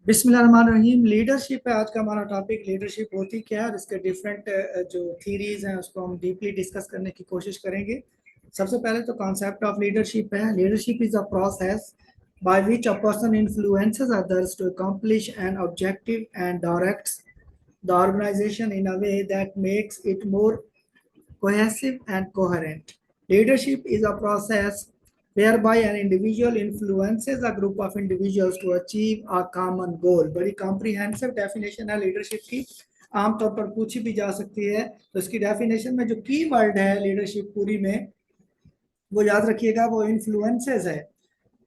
बिस्मिल्लाहिर्रहमानिर्रहीम। लीडरशिप है आज का हमारा टॉपिक। लीडरशिप होती क्या है और इसके डिफरेंट जो थीरीज हैं उसको हम डीपली डिस्कस करने की कोशिश करेंगे। सबसे पहले तो कॉन्सेप्ट ऑफ लीडरशिप है। Leadership is a process by which a person influences others to accomplish an objective and directs the organisation in a way that makes it more cohesive and coherent. Leadership is a process whereby an individual influences a group of individuals to achieve a common goal. बड़ी comprehensive definition है leadership की, आमतौर पर पूछी भी जा सकती है। तो इसकी डेफिनेशन में जो की वर्ड है लीडरशिप पूरी में, वो याद रखिएगा, वो इन्फ्लुएंसेस है।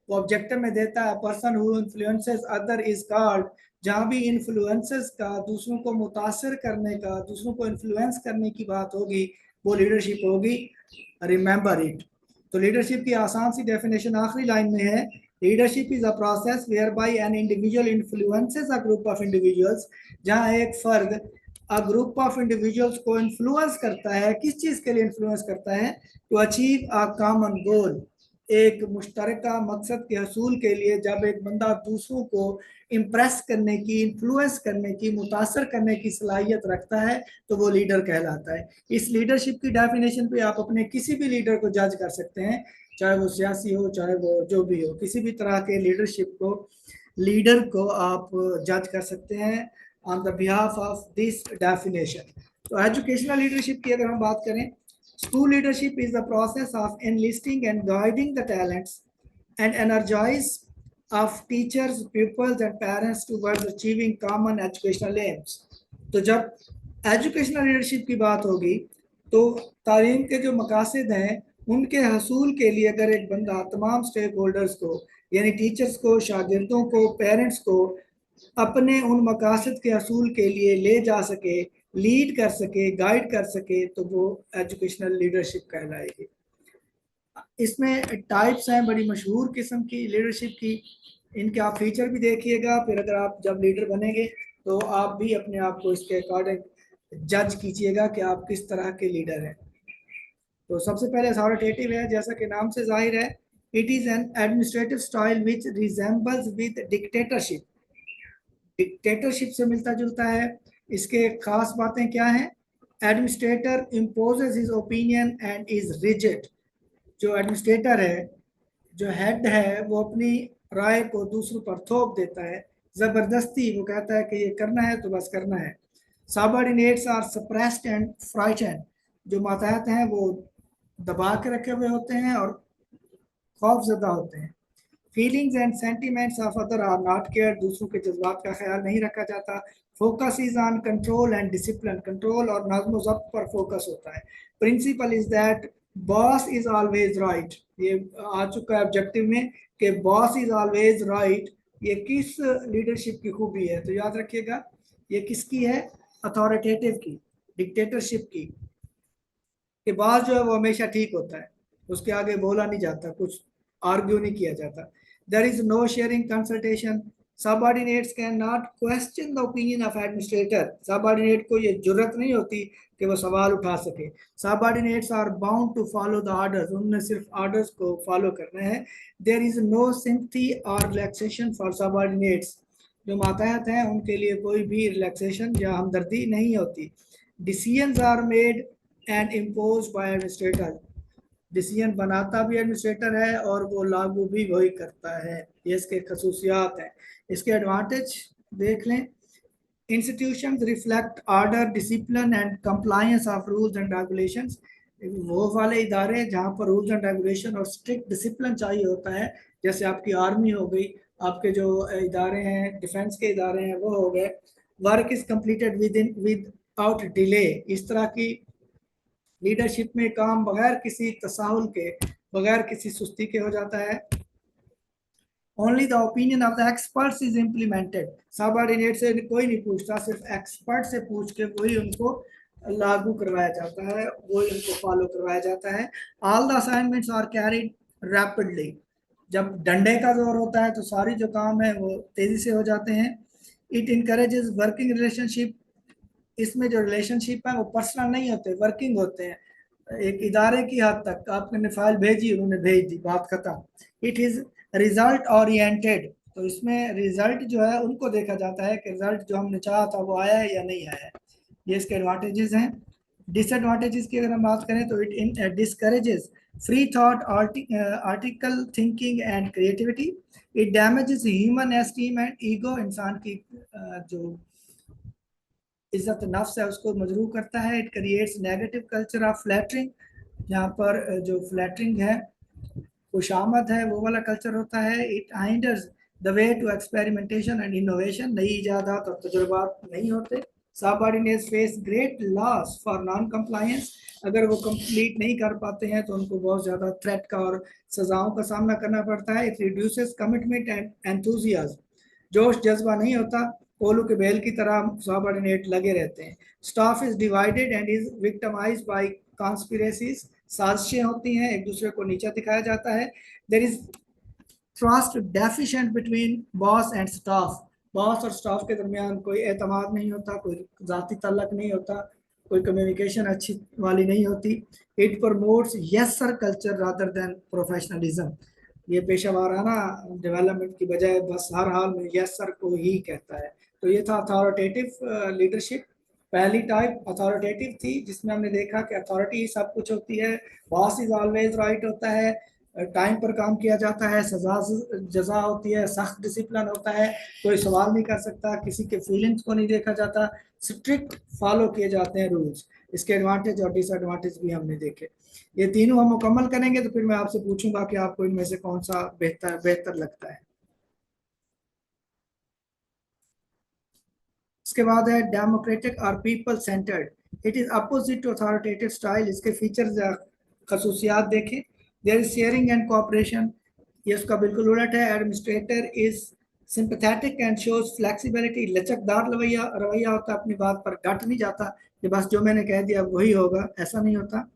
वो ऑब्जेक्टिव में देता है person who influences other is called. जहां भी इन्फ्लुएंसेस का, दूसरों को मुतासर करने का, दूसरों को इन्फ्लुएंस करने की बात होगी, वो लीडरशिप होगी। Remember it. तो लीडरशिप की आसान सी डेफिनेशन आखिरी लाइन में है। Leadership is a process whereby an individual influences a group of individuals. जहां एक फर्द अ ग्रुप ऑफ इंडिविजुअल्स को इन्फ्लुएंस करता है। किस चीज के लिए इन्फ्लुएंस करता है? To achieve a common goal, एक मुश्तरका मकसद के हसूल के लिए। जब एक बंदा दूसरों को इम्प्रेस करने की, इन्फ्लुएंस करने की, मुतासर करने की सलाहियत रखता है तो वो लीडर कहलाता है। इस लीडरशिप की डेफिनेशन पे आप अपने किसी भी लीडर को जज कर सकते हैं, चाहे वो सियासी हो, चाहे वो जो भी हो। किसी भी तरह के लीडरशिप को, लीडर को आप जज कर सकते हैं on the behalf of this definition. तो एजुकेशनल लीडरशिप की अगर हम बात करें, school leadership is the process of enlisting and guiding the talents and energize of teachers, pupils and parents towards achieving common educational aims. तो जब educational leadership की बात होगी तो तालीम के जो मकासद हैं उनके हसूल के लिए अगर एक बंदा तमाम स्टेक होल्डर्स को, यानी टीचर्स को, शागिर्दों को, पेरेंट्स को अपने उन मकासद के हसूल के लिए ले जा सके, लीड कर सके, गाइड कर सके, तो वो एजुकेशनल लीडरशिप कहलाएगी। इसमें टाइप्स हैं बड़ी मशहूर किस्म की लीडरशिप की। इनके आप फीचर भी देखिएगा, फिर अगर आप जब लीडर बनेंगे तो आप भी अपने आप को इसके अकॉर्डिंग जज कीजिएगा कि आप किस तरह के लीडर हैं। तो सबसे पहले अथॉरिटेटिव है, जैसा कि नाम से जाहिर है, it is an administrative style which resembles with dictatorship. Dictatorship से मिलता जुलता है। इसके खास बातें क्या हैं? Administrator imposes his opinion and is rigid. जो एडमिनिस्ट्रेटर है, जो हेड है, वो अपनी राय को दूसरों पर थोप देता है, जबरदस्ती। वो कहता है कि ये करना है तो बस करना है। Subordinates are suppressed and frightened. जो मातहत हैं वो दबा के रखे हुए होते हैं और खौफजदा होते हैं। Feelings and sentiments of other are not care. दूसरों के जज्बात का ख्याल नहीं रखा जाता। Focus is on control and discipline. Control और नज़्म ज़ब्त पर फोकस होता है। Principle is that boss is always right. ये आ चुका है ऑब्जेक्टिव में कि बॉस इज ऑलवेज राइट। ये किस लीडरशिप की खूबी है? तो याद रखिएगा, ये किसकी है? अथॉरिटेटिव की, डिक्टेटरशिप की। कि बॉस जो है वो हमेशा ठीक होता है, उसके आगे बोला नहीं जाता, कुछ आर्ग्यू नहीं किया जाता। There is no sharing consultation. Subordinates can not question the opinion of administrator. Subordinate को ये जरूरत नहीं होती कि वो सवाल उठा सके। Subordinates are bound to follow the orders. उन्होंने सिर्फ ऑर्डर्स को फॉलो करना है। देयर इज नो सिंपथी और रिलैक्सेशन फॉर सबऑर्डिनेट्स। जो मातहत हैं उनके लिए कोई भी रिलैक्सेशन या हमदर्दी नहीं होती। Decisions are made and impose by administrator. Decision बनाता भी एडमिनिस्ट्रेटर है और वो लागू भी वही करता है। ये इसके खसूसियात हैं। इसके एडवांटेज देख लें। Institutions reflect order, discipline and compliance of rules and regulations. वो वाले इदारे जहाँ पर रूल्स एंड रेगुलेशन और स्ट्रिक्ट डिसिप्लिन चाहिए होता है, जैसे आपकी आर्मी हो गई, आपके जो इदारे हैं, डिफेंस के इदारे हैं, वो हो गए। Work is completed with in without delay. इस तरह की लीडरशिप में काम बगैर किसी तसाहुल के, बगैर किसी सुस्ती के हो जाता है। Only the opinion of the experts is implemented. Subordinate से कोई नहीं पूछता, सिर्फ एक्सपर्ट से पूछ के वही उनको लागू करवाया जाता है, वही उनको फॉलो करवाया जाता है। All the assignments are carried rapidly. जब डंडे का जोर होता है तो सारी जो काम है वो तेजी से हो जाते हैं। It encourages working relationship. इसमें जो रिलेशनशिप है वो पर्सनल नहीं होते, वर्किंग होते हैं। एक इदारे की हद तक आपने फाइल भेजी, उन्होंने भेज दी, बात खत्म। It is result oriented. तो इसमें रिजल्ट जो है उनको देखा जाता है कि रिजल्ट जो हमने चाहा था वो आया है या नहीं आया है। ये इसके एडवांटेजेस हैं। डिसएडवांटेजेस की अगर हम बात करें तो it in discourages free thought, article thinking and creativity. It damages human esteem and ego, इंसान की जो इज्जत नफ्स है उसको मजरूह करता है। It creates negative culture of flattering, यहाँ पर जो फ्लैटरिंग है, खुशामद है, वो वाला कल्चर होता है। It hinders the way to experimentation and innovation, नई इजादात और तजुर्बात नहीं होते। Subordinates face great loss for non compliance, अगर वो कंप्लीट नहीं कर पाते हैं तो उनको बहुत ज़्यादा थ्रेट का और सजाओं का सामना करना पड़ता है। It reduces commitment and enthusiasm, जोश जज्बा नहीं होता, कोलू के बेल की तरह सबऑर्डिनेट लगे रहते हैं। Staff is divided and is victimised by conspiracies, साजिशें होती हैं, एक दूसरे को नीचा दिखाया जाता है। There is trust deficient between boss and staff, boss और स्टाफ के दरमियान कोई एतमाद नहीं होता, कोई ज़ाती तल्लक नहीं होता, कोई कम्युनिकेशन अच्छी वाली नहीं होती। It promotes yes sir culture rather than professionalism, ये पेशा वाराना डेवलपमेंट की बजाय बस हर हाल में यस सर को ही कहता है। तो ये था अथॉरिटेटिव लीडरशिप। पहली टाइप अथॉरिटेटिव थी, जिसमें हमने देखा कि अथॉरिटी सब कुछ होती है, बॉस इज ऑलवेज राइट होता है, टाइम पर काम किया जाता है, सजा जजा होती है, सख्त डिसिप्लिन होता है, कोई सवाल नहीं कर सकता, किसी के फीलिंग्स को नहीं देखा जाता, स्ट्रिक्ट फॉलो किए जाते हैं रूल्स। इसके एडवांटेज और डिसएडवांटेज भी हमने देखे। ये तीनों हम मुकम्मल करेंगे तो फिर मैं आपसे पूछूंगा कि आपको इनमें से कौन सा बेहतर बेहतर लगता है। इसके बाद है डेमोक्रेटिक और people centred. It is opposite to authoritative style. इसके फीचर्स या खसूसियात देखें। There is sharing and cooperation, ये उसका बिल्कुल उलट है। Administrator is sympathetic and shows flexibility, लचकदार रवैया रवैया होता है, अपनी बात पर डट नहीं जाता कि बस जो मैंने कह दिया वही होगा, ऐसा नहीं होता।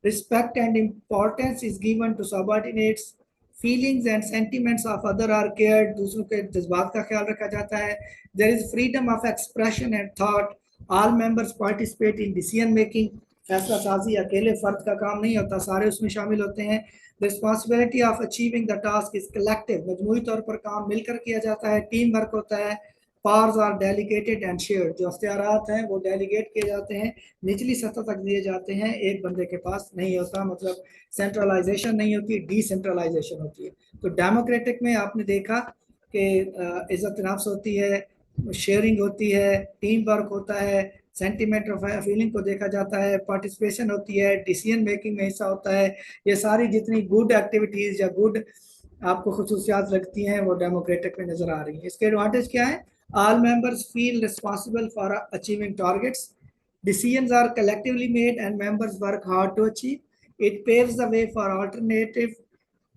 Respect and importance is given to subordinates. Feelings and sentiments of other are cared, दूसरों के जज्बात का ख्याल रखा जाता है। There is freedom of expression and thought. All members participate in decision making. फैसला साजी अकेले फर्द का काम नहीं होता, सारे उसमें शामिल होते हैं। The responsibility of achieving the task is collective. मजमूई तौर पर काम मिलकर किया जाता है, टीम वर्क होता है। Powers are delegated and shared, जो अख्तियारात हैं वो डेलीगेट किए जाते हैं, निचली सतह तक दिए जाते हैं, एक बंदे के पास नहीं होता, मतलब सेंट्रलाइजेशन नहीं होती, डिसेंट्रलाइजेशन होती है। तो डेमोक्रेटिक में आपने देखा कि इज्जत नफ्स होती है, शेयरिंग होती है, टीम वर्क होता है, सेंटिमेंट ऑफ फीलिंग को देखा जाता है, पार्टिसिपेशन होती है, डिसीजन मेकिंग में हिस्सा होता है। ये सारी जितनी गुड एक्टिविटीज़ या गुड आपको खसूसियात लगती हैं वो डेमोक्रेटिक में नज़र आ रही हैं। इसके एडवांटेज क्या है? All members feel responsible for achieving targets. Decisions are collectively made and members work hard to achieve. It paves the way for alternative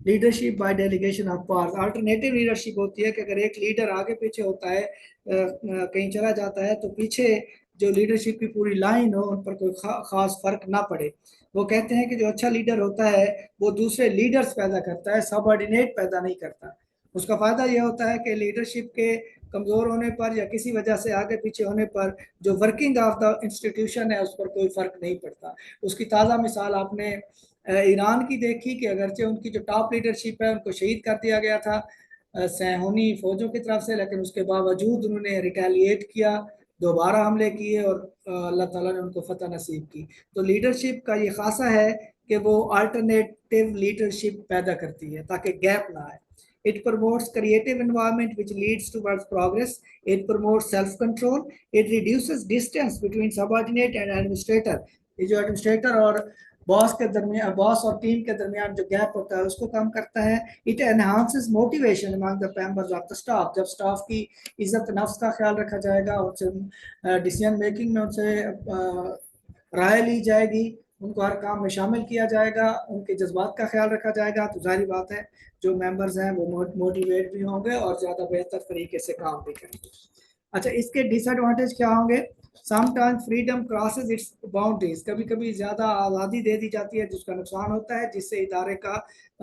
leadership by delegation of powers. Alternative leadership होती है कि अगर एक leader आगे पीछे होता है, कहीं चला जाता है, तो पीछे जो लीडरशिप की पूरी लाइन हो उन पर कोई खास फर्क ना पड़े। वो कहते हैं कि जो अच्छा लीडर होता है वो दूसरे लीडर्स पैदा करता है, सबऑर्डिनेट पैदा नहीं करता। उसका फायदा यह होता है कि लीडरशिप के कमजोर होने पर या किसी वजह से आगे पीछे होने पर जो वर्किंग ऑफ द इंस्टीट्यूशन है उस पर कोई फर्क नहीं पड़ता। उसकी ताज़ा मिसाल आपने ईरान की देखी कि अगरचे उनकी जो टॉप लीडरशिप है उनको शहीद कर दिया गया था सैहोनी फौजों की तरफ से, लेकिन उसके बावजूद उन्होंने रिटेलिएट किया, दोबारा हमले किए और अल्लाह ताला ने उनको फतह नसीब की। तो लीडरशिप का ये खासा है कि वो अल्टरनेटिव लीडरशिप पैदा करती है ताकि गैप ना आए। It promotes creative environment which leads towards progress. It promotes self-control. It reduces distance between subordinate and administrator. ये जो एडमिनिस्ट्रेटर और बॉस के दरमियान, बॉस और टीम के दरमियान जो गैप होता है उसको कम करता है। It enhances motivation among the members of the staff, जब स्टाफ की इज्जत नफ्स का ख्याल रखा जाएगा, उनसे डिसीजन मेकिंग में उनसे राय ली जाएगी, उनको हर काम में शामिल किया जाएगा, उनके जज्बात का ख्याल रखा जाएगा, तो जाहिर बात है जो मेंबर्स हैं वो मोटिवेट भी होंगे और ज़्यादा बेहतर तरीके से काम भी करेंगे। अच्छा, इसके डिसएडवांटेज क्या होंगे? Sometimes freedom crosses it's boundaries, कभी कभी ज़्यादा आज़ादी दे दी जाती है जिसका नुकसान होता है, जिससे इदारे का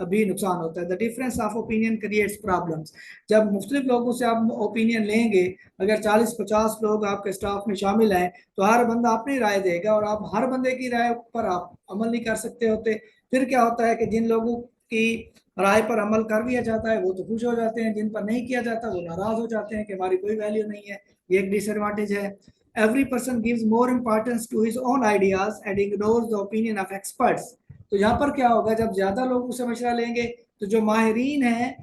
भी नुकसान होता है। The difference of opinion creates problems, जब मुख्तलिफ लोगों से आप ओपिनियन लेंगे, अगर 40-50 लोग आपके स्टाफ में शामिल हैं तो हर बंदा अपनी राय देगा और आप हर बंदे की राय पर आप अमल नहीं कर सकते होते। फिर क्या होता है कि जिन लोगों की राय पर अमल कर दिया जाता है वो तो खुश हो जाते हैं, जिन पर नहीं किया जाता वो नाराज हो जाते हैं कि हमारी कोई वैल्यू नहीं है। ये एक डिसएडवांटेज है। Every person gives more importance to his own ideas and ignores the opinion of experts. तो यहाँ पर क्या होगा, जब ज्यादा लोग उससे मशवरा लेंगे तो जो माहिरीन हैं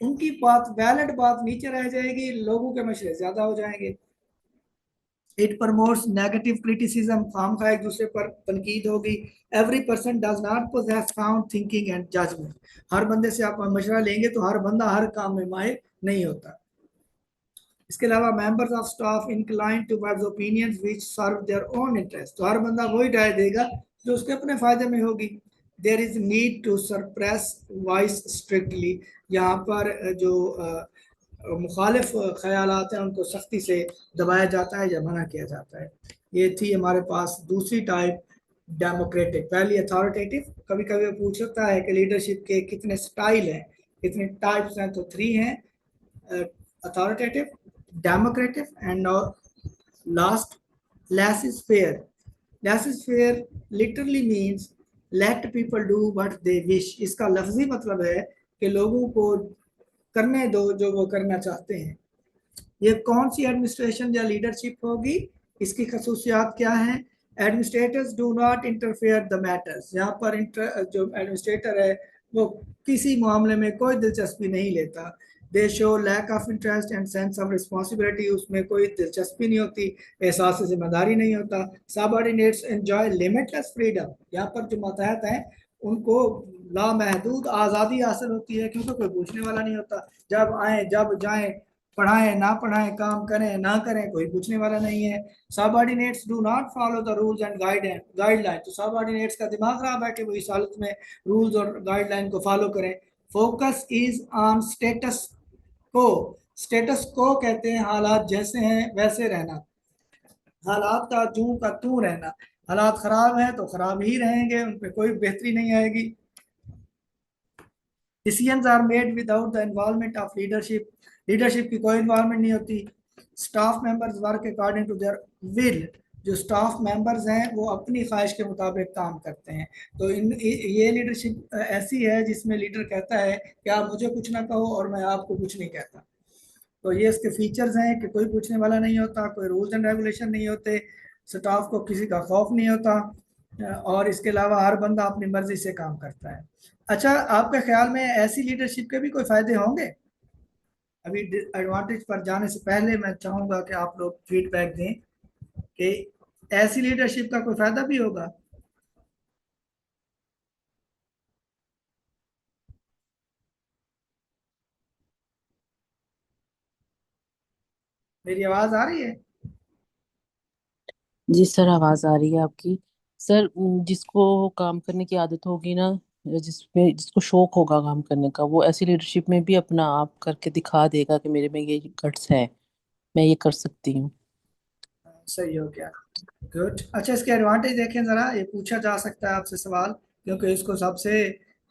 उनकी बात, वैलिड बात नीचे रह जाएगी, लोगों के मशवरे ज्यादा हो जाएंगे। इट प्रमोट्स नेगेटिव क्रिटिसिज्म, खाम खा एक दूसरे पर तनकीद होगी। Every person does not possess sound thinking and judgement. हर बंदे से आप मशवरा लेंगे तो हर बंदा हर काम में माहिर नहीं होता। इसके अलावा members of staff incline towards opinions which serve their own interest. तो हर बंदा वही राय देगा जो उसके अपने फायदे में होगी। There is need to suppress voice strictly. यहाँ पर जो मुखालिफ ख्यालात हैं उनको सख्ती से दबाया जाता है या मना किया जाता है। ये थी हमारे पास दूसरी टाइप, डेमोक्रेटिक। पहली अथॉरिटेटिव। कभी कभी पूछ सकता है कि लीडरशिप के कितने स्टाइल हैं, कितने टाइप्स हैं, तो 3 हैं, authoritative, democratic and last laissez faire। laissez faire literally means let people do what they wish। इसका लफ्जी मतलब है कि लोगों को करने दो जो वो करना चाहते हैं। ये कौन सी एडमिनिस्ट्रेशन या लीडरशिप होगी, इसकी खसूसियात क्या हैं? Administrators do not interfere the matters. यहाँ पर जो एडमिनिस्ट्रेटर है वो किसी मामले में कोई दिलचस्पी नहीं लेता। They show lack of interest and sense of responsibility. उसमें कोई दिलचस्पी नहीं होती, एहसास जिम्मेदारी नहीं होता। Subordinates enjoy limitless freedom. यहाँ पर जो मातहत हैं उनको लामहदूद आज़ादी हासिल होती है, क्योंकि कोई पूछने वाला नहीं होता। जब आए जब जाएं, पढ़ाएं ना पढ़ाएं, काम करें ना करें, कोई पूछने वाला नहीं है। Subordinates do not follow the rules and guideline. तो सबऑर्डिनेट्स का दिमाग खराब है कि वो इस हालत में रूल्स और गाइडलाइन को फॉलो करें। फोकस इज ऑन स्टेटस को। स्टेटस को कहते हैं हालात जैसे हैं वैसे रहना, हालात का जू का तू रहना। हालात खराब हैं तो खराब ही रहेंगे, उन पर कोई बेहतरी नहीं आएगी। Decisions are made without the involvement of leadership. Leadership की कोई इन्वॉल्वमेंट नहीं होती। Staff members work according to their will. जो स्टाफ मेंबर्स हैं वो अपनी ख्वाहिश के मुताबिक काम करते हैं। तो ये लीडरशिप ऐसी है जिसमें लीडर कहता है कि आप मुझे कुछ ना कहो और मैं आपको कुछ नहीं कहता। तो ये इसके फीचर्स हैं कि कोई पूछने वाला नहीं होता, कोई रूल्स एंड रेगुलेशन नहीं होते, स्टाफ को किसी का खौफ नहीं होता, और इसके अलावा हर बंदा अपनी मर्जी से काम करता है। अच्छा, आपके ख्याल में ऐसी लीडरशिप के भी कोई फायदे होंगे? अभी एडवांटेज पर जाने से पहले मैं चाहूंगा कि आप लोग फीडबैक दें कि ऐसी लीडरशिप का कोई फायदा भी होगा। मेरी आवाज आ रही है? जी सर, आवाज आ रही है आपकी। सर, जिसको काम करने की आदत होगी ना, या जिसमें जिसको शौक होगा काम करने का, वो ऐसी लीडरशिप में भी अपना आप करके दिखा देगा कि मेरे में ये गट्स है, मैं ये कर सकती हूँ। सही हो गया। गुड। अच्छा, इसके एडवांटेज देखें ज़रा, ये पूछा जा सकता है आपसे सवाल, क्योंकि इसको सबसे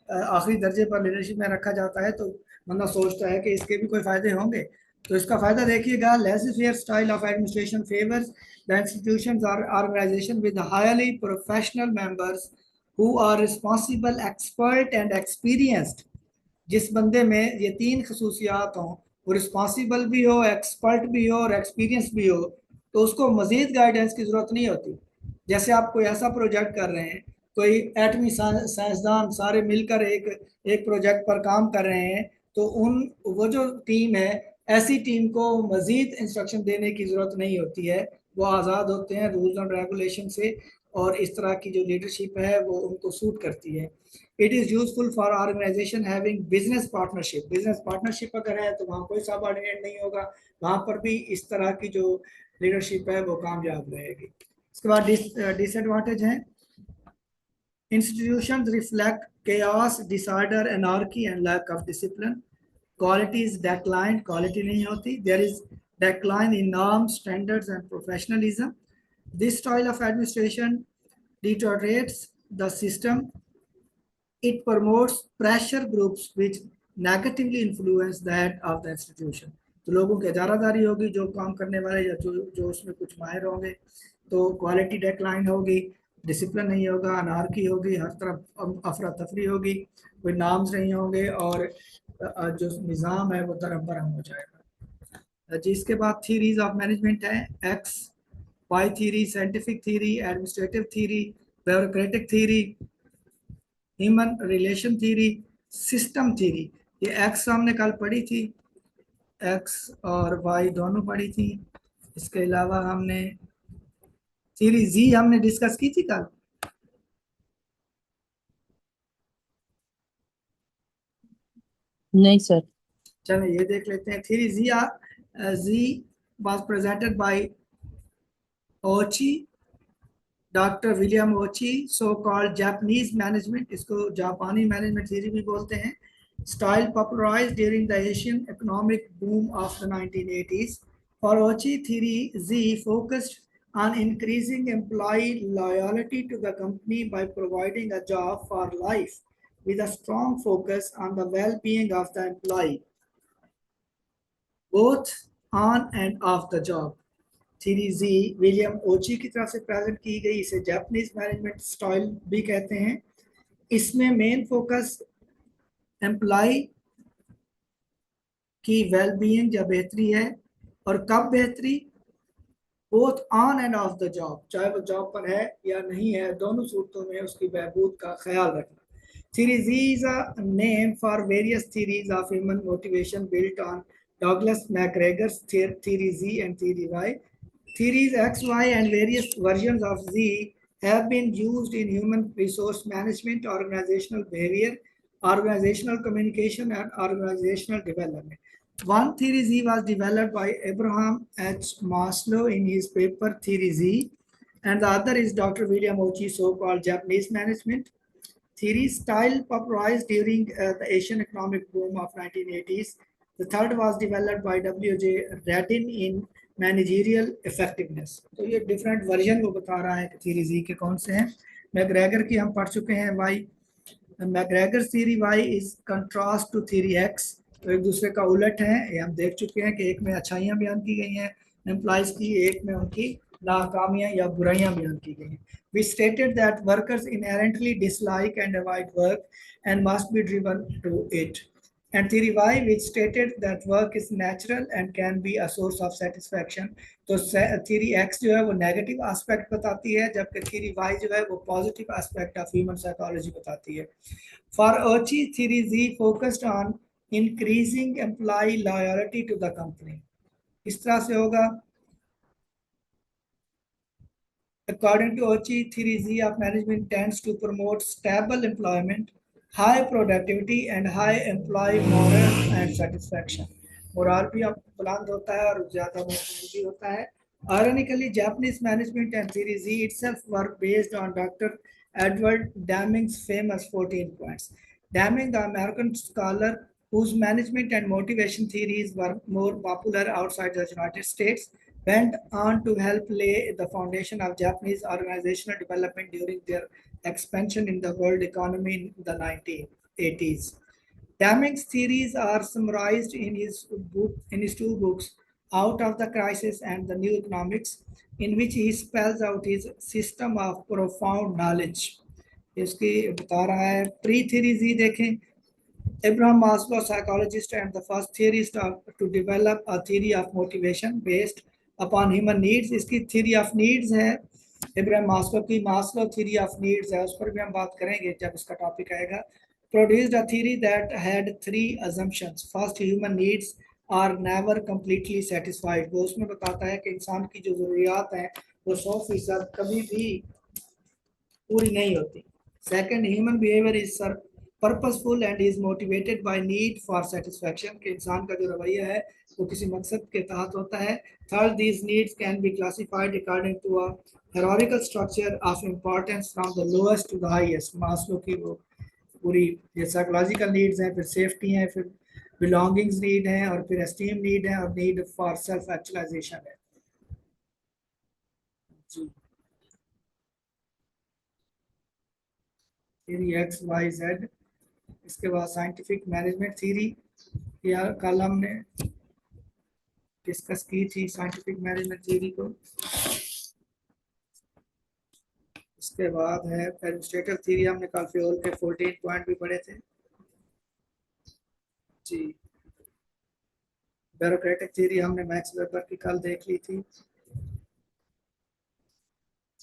आखिरी दर्जे पर लीडरशिप में रखा जाता है, तो बंदा सोचता है कि इसके भी कोई फायदे होंगे। तो इसका फायदा देखिएगा, less fair style of administration favours the institutions और organisation with highly professional members who are responsible, expert and experienced. जिस बंदे में ये 3 खसूसियात हों, वो रिस्पॉन्सिबल भी हो, एक्सपर्ट भी हो और एक्सपीरियंस भी हो, तो उसको मजीद गाइडेंस की ज़रूरत नहीं होती। जैसे आप कोई ऐसा प्रोजेक्ट कर रहे हैं, कोई एटमी साइंसदान सारे मिलकर एक एक प्रोजेक्ट पर काम कर रहे हैं, तो वो जो टीम है, ऐसी टीम को मजीद इंस्ट्रक्शन देने की ज़रूरत नहीं होती है। वो आज़ाद होते हैं रूल्स एंड रेगुलेशन से, और इस तरह की जो लीडरशिप है वो उनको सूट करती है। It is useful for organisation having business partnership. Business partnership अगर है तो वहाँ कोई सबऑर्डिनेट नहीं होगा, वहाँ पर भी इस तरह की जो लीडरशिप है वो कामयाब रहेगी। इसके बाद डिसएडवांटेज है, institutions reflect chaos, disorder, anarchy and lack of discipline. Quality is declined, quality नहीं होती। There is decline in norms, standards and professionalism. This style of administration deteriorates the system. It promotes pressure groups which negatively influence that of the institution। तो लोगों की इजारादारी होगी, जो काम करने वाले या जो जो उसमें कुछ माहिर होंगे, तो क्वालिटी डिक्लाइन होगी। डिसिप्लिन नहीं होगा, अनारकी होगी, हर तरफ अफरा तफरी होगी, कोई नाम्स नहीं होंगे और जो निज़ाम है वो तरफ बरहम हो जाएगा। जिसके बाद थीरीज ऑफ मैनेजमेंट है X Y theory, scientific theory, administrative theory, bureaucratic theory, human relation theory, system theory. ये एक्स हमने कल पढ़ी थी, एक्स और वाई दोनों पढ़ी थी। इसके अलावा हमने थीरी जी हमने डिस्कस की थी कल। नहीं सर। चलो ये देख लेते हैं। Theory Z Z was presented by Ouchi, doctor William Ouchi, so called Japanese management, इसको जापानी मैनेजमेंट थ्योरी भी बोलते हैं। Style popularized during the Asian economic boom of the 1980s. For Ochi, theory Z focused on increasing employee loyalty to the company by providing a job for life with a strong focus on the well-being of the employee, both on and off the job. Theory Z William Ouchi की तरफ से present की गई, इसे Japanese management style भी कहते हैं। इसमें मेन फोकस एम्प्लॉय की वेलबीइंग या बेहतरी है, और कब बेहतरी, both on end of the job, चाहे वो जॉब पर है या नहीं है, दोनों सूरतों में उसकी बहबूद का ख्याल रखना। Theory Z is a name for various theories of human motivation built on Douglas MacGregor's Theory Z and Theory Y. Theories X, Y, and various versions of Z have been used in human resource management, organizational behavior, organizational communication, and organizational development. One theory Z was developed by Abraham H. Maslow in his paper Theory Z, and the other is Dr. William Ochi, so-called Japanese management theory style popularized during the Asian economic boom of 1980s. The third was developed by W.J. Radin in managerial effectiveness. तो ये different version वो बता रहा है कि theory जी के कौन से हैं। मैग्रेगर की हम पढ़ चुके हैं Y. McGregor theory Y is contrast to theory X, तो एक दूसरे का उलट है, ये हम देख चुके हैं कि एक में अच्छाइयाँ बयान की गई हैं एम्प्लॉयज की, एक में उनकी नाकामियाँ या बुराइयाँ बयान की गई हैं। We stated that workers inherently dislike and avoid work and must be driven to it. And theory Y, which stated that work is natural and can be a source of satisfaction. तो theory X जो है वो negative aspect बताती है, जबकि theory Y जो है वो positive aspect of human psychology बताती है। For Ochi, theory Z focused on increasing employee loyalty to the company. इस तरह से होगा, according to Ochi, theory of management tends to promote stable employment, high productivity, and high employee morale and satisfaction. Morale भी बुलंद होता है और ज़्यादा मोटिवेशन भी होता है. Ironically, Japanese management and theory Z itself were based on Dr. Edward Deming's famous 14 points. Deming, the American scholar whose management and motivation theories were more popular outside the United States, went on to help lay the foundation of Japanese organizational development during their expansion in the world economy in the 1980s. Deming's theories are summarized in his two books, Out of the Crisis and the New Economics, in which he spells out his system of profound knowledge. इसकी बता रहा है pre theory जी देखें, Abraham Maslow, psychologist and the first theorist to develop a theory of motivation based upon human needs. इसकी theory of needs है Abraham Maslow की, Maslow theory of needs है, उस पर भी हम बात करेंगे जब इसका टॉपिक आएगा। Produced a theory that had three assumptions. First, human needs are never completely satisfied. वो उसमें बताता है कि इंसान की जो ज़रूरियात हैं वो 100% कभी भी पूरी नहीं होती। Second, human behavior is purposeful and is motivated by need for satisfaction, कि इंसान का जो रवैया है वो किसी मकसद के तहत होता है। Third, these needs can be classified according to a hierarchical structure of importance from the lowest to the highest. Maslow की वो पूरी ये साइकोलॉजिकल नीड्स हैं, फिर सेफ्टी है, फिर बिलोंगिंग्स नीड है, और फिर एस्टीम नीड है, और नीड फॉर सेल्फ एक्चुअलाइजेशन है। जी थ्योरी एक्स वाई जेड। इसके बाद साइंटिफिक मैनेजमेंट थ्योरी, या कल हमने डिस्कस की थी साइंटिफिक मैनेजमेंट थ्योरी को। इसके बाद है एडमिनिस्ट्रेटिव थ्योरी, हमने कल फ्योल के 14 पॉइंट भी पढ़े थे जी। ब्यूरोक्रेटिक थ्योरी हमने मैक्स वेबर की कल देख ली थी।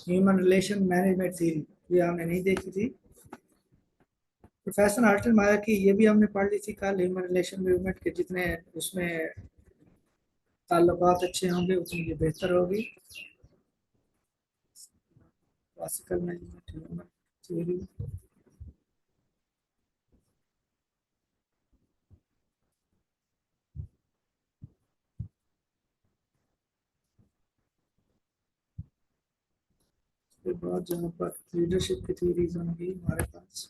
ह्यूमन रिलेशन मैनेजमेंट थ्योरी ये हमने नहीं देखी थी। प्रोफेसर आल्टन माया की ये भी हमने पढ़ ली थी कल। ह्यूमन रिलेशन मूवमेंट के जितने उसमें ताल्लुकात अच्छे होंगे उतनी ये बेहतर होगी। क्लासिकल मैनेजमेंट ह्यूमन थ्योरी, उसके बाद जहाँ पर लीडरशिप की थ्योरीज होंगी हमारे पास।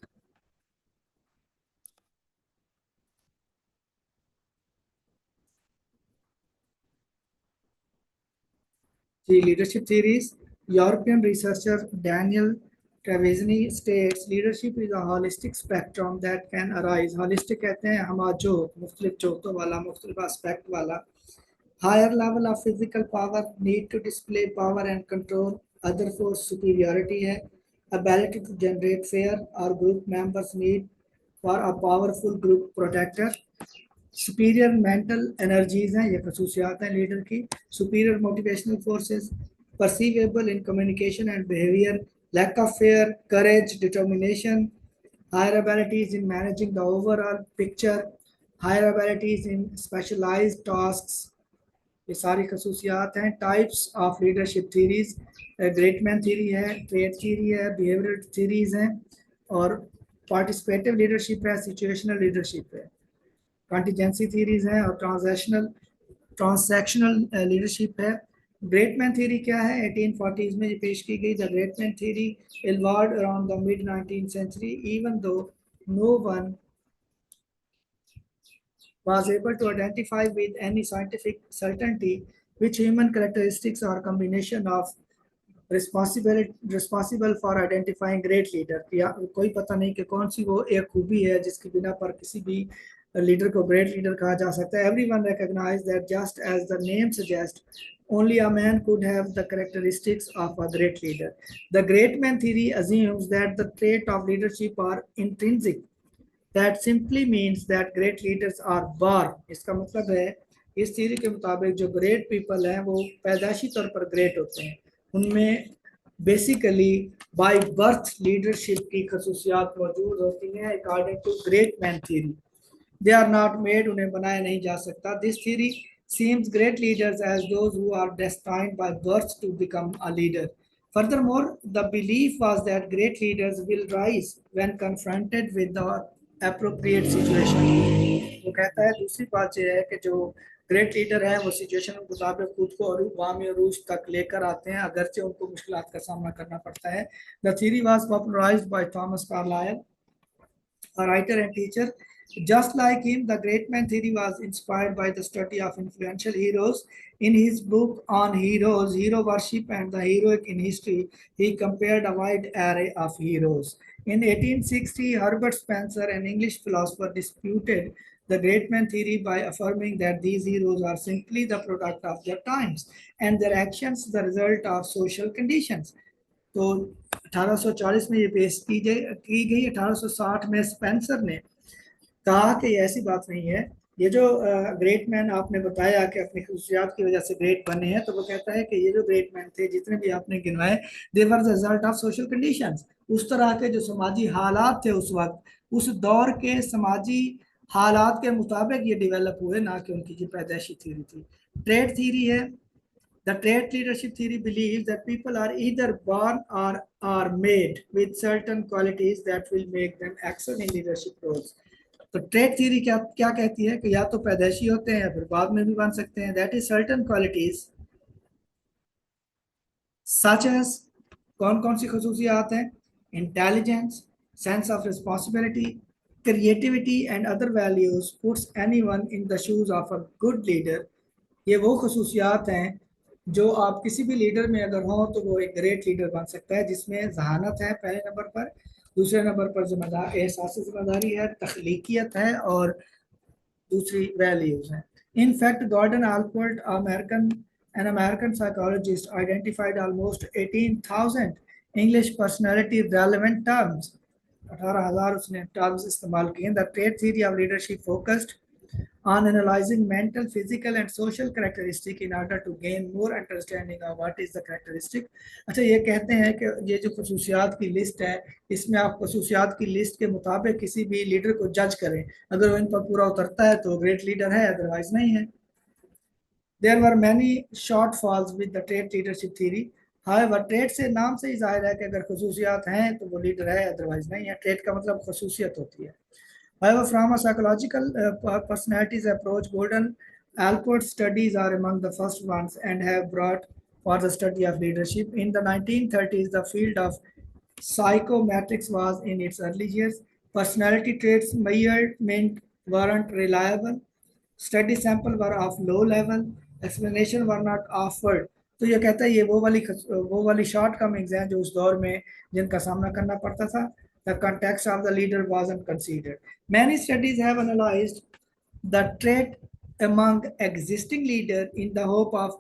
The leadership theories, European researcher Daniel Travasini states leadership is a holistic spectrum that can arise. Holistic कहते हैं हम जो मुख्तलिफ जोतों वाला, मुख्तलिफ aspect वाला, higher level of physical power, need to display power and control, other force superiority है, ability to generate fear or group members need for a powerful group protector, superior mental energies हैं, ये खसूसियात हैं leader की, superior motivational forces, perceivable in communication and behaviour, lack of fear, courage, determination, higher abilities in managing the overall picture, higher abilities in specialised tasks, ये सारी खसूसियात हैं। Types of leadership theories, great man theory है, trait theory है, behavioural theories हैं, और participative leadership है, situational leadership है, कंटीजेंसी थीरीज हैं, और ट्रांसैक्शनल लीडरशिप है। ग्रेटमैन थ्योरी क्या है? 1840s में ये पेश की गई। The great man theory evolved around the mid 19th century, even though no one was able to identify with any scientific certainty which human characteristics or combination of responsible for identifying great leader, या कोई पता नहीं कि कौन सी वो एक खूबी है जिसकी बिना पर किसी भी लीडर को ग्रेट लीडर कहा जा सकता है। Everyone recognise that just as the name suggest only a man could have the characteristics of a great leader. The great man theory assumes that the trait of leadership are intrinsic. That simply means that great leaders are born. इसका मतलब है इस theory के मुताबिक जो great people हैं वो पैदाइशी तौर पर ग्रेट होते हैं, उनमें बेसिकली बाय बर्थ लीडरशिप की खसूसियात मौजूद होती हैं according to great man theory. They are not made, उन्हें बनाया नहीं जा सकता। This theory seems great leaders as those who are destined by birth to become a leader. Furthermore, the belief was that great leaders will rise when confronted with the appropriate situation. वो कहता है दूसरी बात यह है कि जो great leader है वो सिचुएशन के मुताबिक खुद को अरूज अरूज तक लेकर आते हैं, अगरचे उनको मुश्किलात का सामना करना पड़ता है। The theory was popularised by Thomas Carlyle, a writer and teacher. Just like him, the great man theory was inspired by the study of influential heroes. In his book on heroes, hero worship and the heroic in history, he compared a wide array of heroes. In 1860, Herbert Spencer, an English philosopher, disputed the great man theory by affirming that these heroes are simply the product of their times and their actions the result of social conditions. तो 1840 में ये पेश की गई। 1860 में Spencer ने कहा कि ऐसी बात नहीं है, ये जो ग्रेट मैन आपने बताया कि अपनी खसूसियात की वजह से ग्रेट बने हैं, तो वो कहता है कि ये जो ग्रेट मैन थे जितने भी आपने गिनवाए, they were the result of social conditions. उस तरह के जो समाजी हालात थे उस वक्त, उस दौर के समाजी हालात के मुताबिक ये डेवलप हुए, ना कि उनकी जो पैदाइशी थ्योरी थी। ट्रेड थ्योरी है। The trait leadership theory believes that people are either born or are made with certain qualities that will make them excel in leadership roles. तो ट्रेट थ्योरी क्या क्या कहती है कि या तो पैदाइशी होते हैं या फिर बाद में भी बन सकते हैं। That is certain qualities such as, कौन कौन सी खसूसियात हैं? Intelligence, sense of responsibility, creativity and other values puts anyone in the shoes of a good leader. ये वो खसूसियात हैं जो आप किसी भी लीडर में अगर हो तो वो एक ग्रेट लीडर बन सकता है, जिसमें जहानत है पहले नंबर पर, दूसरे नंबर पर जिम्मेदार एहसास जिम्मेदारी है, तख्लीकियत है, और दूसरी वैल्यूज हैं। In fact Gordon Allport, American an American psychologist, identified almost 18,000 English personality relevant terms, 18,000 उसने टर्म्स इस्तेमाल किए। The trait theory of leadership focused on analyzing mental, physical and social characteristic in order to gain more understanding of what is the characteristic। अच्छा, ये कहते हैं कि ये जो खसूसियात की लिस्ट है, इसमें आप खसूसियात की लिस्ट के मुताबिक किसी भी लीडर को जज करें, अगर वो इन पर पूरा उतरता है तो ग्रेट लीडर है, अदरवाइज नहीं है। There were many shortfalls with the trait leadership theory. However, trait से नाम से ही जाहिर है कि अगर खसूसियात हैं तो वो लीडर है, अदरवाइज नहीं है। ट्रेट का मतलब खसूसियत होती है। However, from a psychological personalities approach, Gordon Allport studies are among the first ones and have brought for the study of leadership. In the 1930s, the field of psychometrics was in its early years. Personality traits measurement weren't reliable. Study sample were of low level. Explanation were not offered. तो ये कहता है ये वो वाली short Cummings हैं जो उस दौर में जिनका सामना करना पड़ता था। The context of the leader wasn't considered. Many studies have analyzed the trait among existing leaders in the hope of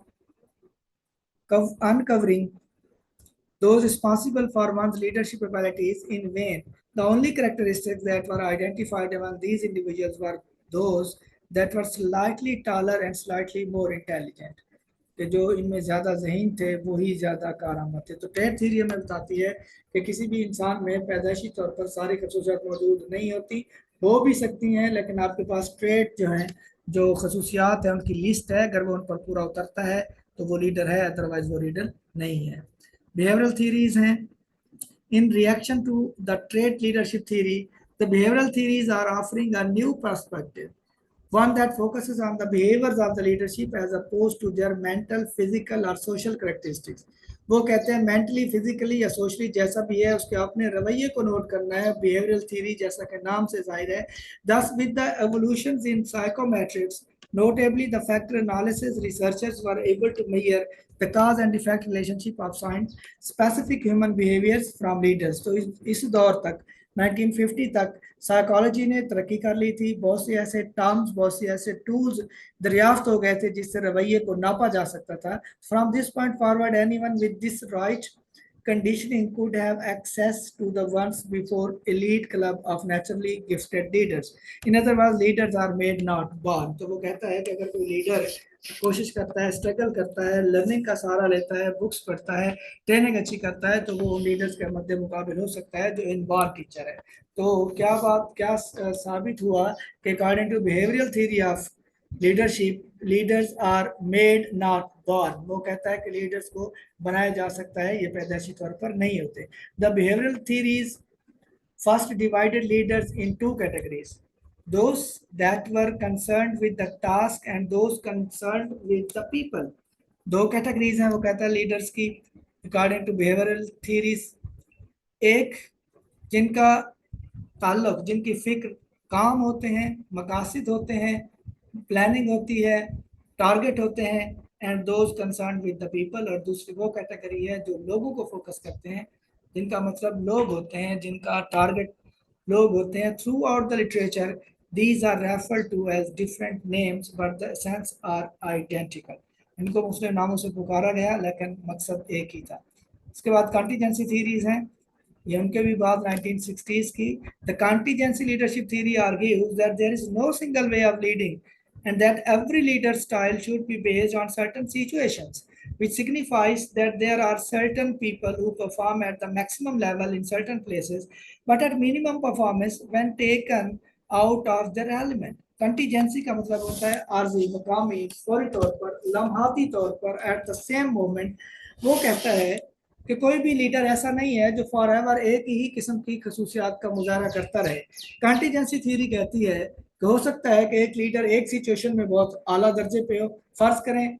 uncovering those responsible for one's leadership abilities. In vain. The only characteristics that were identified among these individuals were those that were slightly taller and slightly more intelligent. कि जो इनमें ज़्यादा ज़हीन थे वही ज़्यादा कारआमद थे। तो trait theory हमें बताती है कि किसी भी इंसान में पैदाइशी तौर पर सारी खसूसियात मौजूद नहीं होती, हो भी सकती हैं, लेकिन आपके पास ट्रेट जो हैं, जो खसूसियात हैं, उनकी लिस्ट है, अगर वो उन पर पूरा उतरता है तो वो लीडर है, अदरवाइज वो लीडर नहीं है। बिहेवियरल थ्योरीज हैं। In reaction to the trait leadership theory, the behavioral theories are offering a new perspective, one that focuses on the behaviors of the leadership as opposed to their mental, physical or social characteristics. वो कहते हैं mentally, physically या socially जैसा भी है उसके अपने रवैये को नोट करना है। बिहेवियरल थ्योरी जैसा कि नाम से जाहिर है। Thus, with the evolutions in psychometrics, notably the factor analysis, researchers were able to measure the cause and effect relationship of science specific human behaviors from leaders। तो इस दौर तक 1950 तक साइकोलॉजी ने तरक्की कर ली थी। बहुत से ऐसे टर्म्स, बहुत से ऐसे टूल्स दरियाफ्त हो गए थे जिससे रवैये को नापा जा सकता था। From this point forward anyone with this right conditioning could have access to the once before elite club of naturally gifted leaders. In other words, leaders are made not born। तो वो कहता है कि अगर कोई लीडर कोशिश करता है, स्ट्रगल करता है, लर्निंग का सहारा लेता है, बुक्स पढ़ता है, ट्रेनिंग अच्छी करता है, तो वो लीडर्स के मध्य मुकाबिल हो सकता है जो इनबॉर्न टीचर है। तो क्या साबित हुआ कि according to behavioural theory of leadership, leaders are made not born. वो कहता है कि लीडर्स को बनाया जा सकता है, ये पैदाइशी तौर पर नहीं होते। The behavioural theories first divided leaders in two categories, those that were concerned with the task and those concerned with the people। दो कैटेगरीज हैं वो कहता है लीडर्स की अकॉर्डिंग टू बिहेवियरल थ्योरीज। एक जिनका ताल्लुक, जिनकी फिक्र काम होते हैं, मकासद होते हैं, प्लानिंग होती है, टारगेट होते हैं, and those concern with the people. और दूसरी वो कैटेगरी है जो लोगों को फोकस करते हैं, जिनका मतलब लोग होते हैं, जिनका टारगेट लोग होते हैं। Throughout the literature these are referred to as different names but the essence are identical. इनको मुख्तलिफ नामों से पुकारा गया लेकिन मकसद एक ही था। इसके बाद कंटीजेंसी थीरीज हैं, ये उनके भी बाद 1960s की। The contingency leadership theory argues that there is no single way of leading and that every leader style should be based on certain situations, which signifies that there are certain people who perform at the maximum level in certain places but at minimum performance when taken out of their element। Contingency का मतलब होता है आर्जी, मकामी, फौरी तौर पर, लम्हाती तौर पर, एट द सेम मोमेंट। वो कहता है कि कोई भी लीडर ऐसा नहीं है जो फॉर एवर एक ही किस्म की खसूसियात का मुजाहरा करता रहे। कंटीजेंसी थ्योरी कहती है कि हो सकता है कि एक लीडर एक सिचुएशन में बहुत आला दर्जे पे हो। फर्ज करें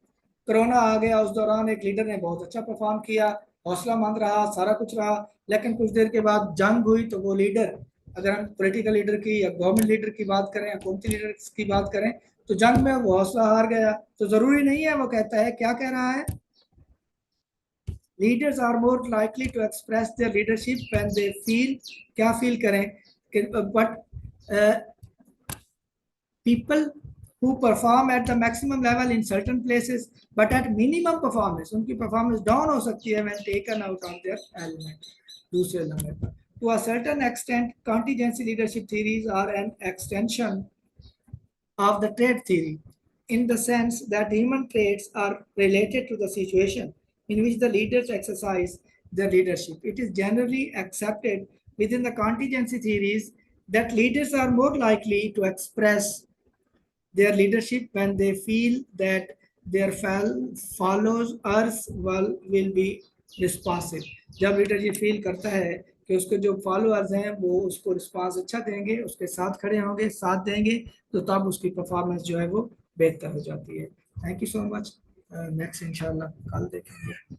कोरोना आ गया, उस दौरान एक लीडर ने बहुत अच्छा परफॉर्म किया, हौसलामंद रहा, सारा कुछ रहा, लेकिन कुछ देर के बाद जंग हुई तो वो लीडर, अगर हम पॉलिटिकल लीडर की या गवर्नमेंट लीडर की बात करें या हुकूमती लीडर की बात करें, तो जंग में वो हौसला हार गया। तो जरूरी नहीं है, वो कहता है, क्या कह रहा है, leaders are more likely to express their leadership when they feel, क्या फील करें, but people who perform at the maximum level in certain places but at minimum performance, उनकी performance down हो सकती है when taken out of their element. दूसरे number पर, to a certain extent contingency leadership theories are an extension of the trait theory, in the sense that human traits are related to the situation in which the leaders exercise their leadership. It is generally accepted within the contingency theories that leaders are more likely to express their leadership when they feel that their followers will be responsive. जब leader ये feel करता है कि उसके जो followers हैं वो उसको रिस्पांस अच्छा देंगे, उसके साथ खड़े होंगे, साथ देंगे, तो तब उसकी परफॉर्मेंस जो है वो बेहतर हो जाती है. Thank you so much. Next इंशाल्लाह कल देखेंगे.